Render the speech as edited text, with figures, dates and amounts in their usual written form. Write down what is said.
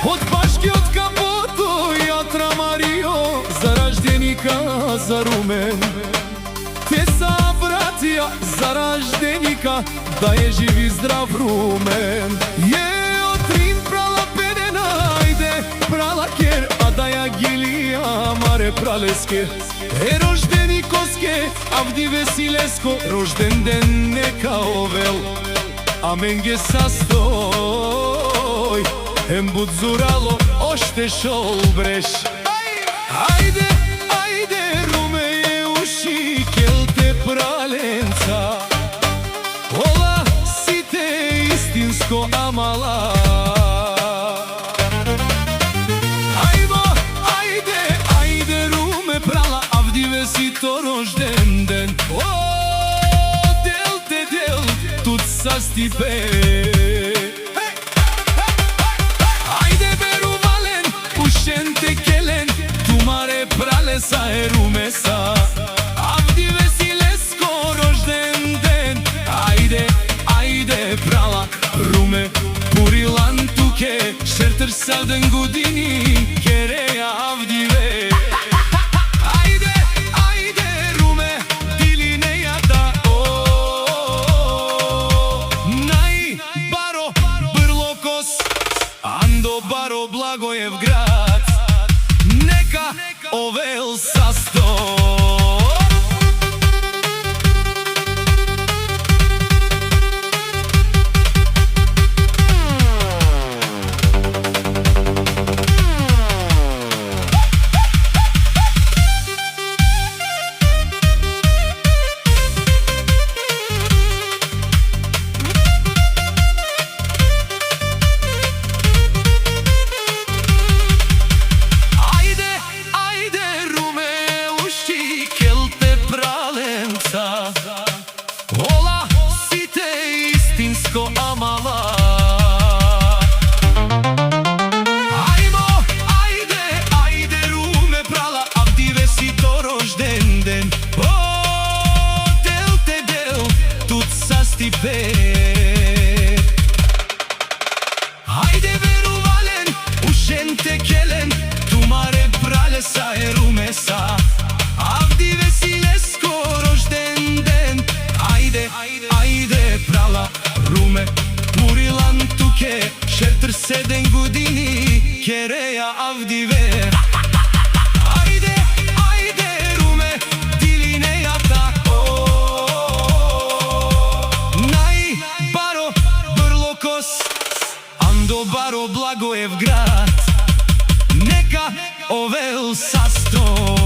Од Башкиот Капото и Атра Марио, за ражденика за Румен. Те са братија за ражденика, да е жив и здрав Румен. Е отрин прала педена, ајде прала кер, а да ја гилија маре пралеске. Е рожденикоске, Авди Весилеско, рожден ден нека овел. Амен ге састој, ем будзурало, оште шол бреш. Ајде, ајде, Руме е уши, келте праленца. Ола, сите истинско амала. Ајдо, ајде, ајде, Руме прала, Авди Весито рожден ден. О, дел те дел, тут са стипе. Sa e Rumesa, Avdi Vesilesko rožden den. Ajde, ajde prala Rume, Purilan tuke, Šerter savden godini, Kereja Avdive. Ajde, ajde Rume, Dilineja da o. Naj baro Brlokos, Ando baro Blagojev grad. Neka ovel sasto. Ola, site istinsko amala. Ajmo, ajde, ajde Rume prala, Avdi Vesito rožden den. O, del te del, tut sa stipe. Ajde veru valen, ušen te kelen, tu mare prale sa e Rumesa. Avdi Vesilesko rožden den. Ajde prala Rume, Purilan tuke, Šerter sedem godini, Kereja Avdive. Ajde, ajde Rume, Dilineja da o. Naj baro Brlokos, Ando baro Blagojev grad. Neka ovel sasto.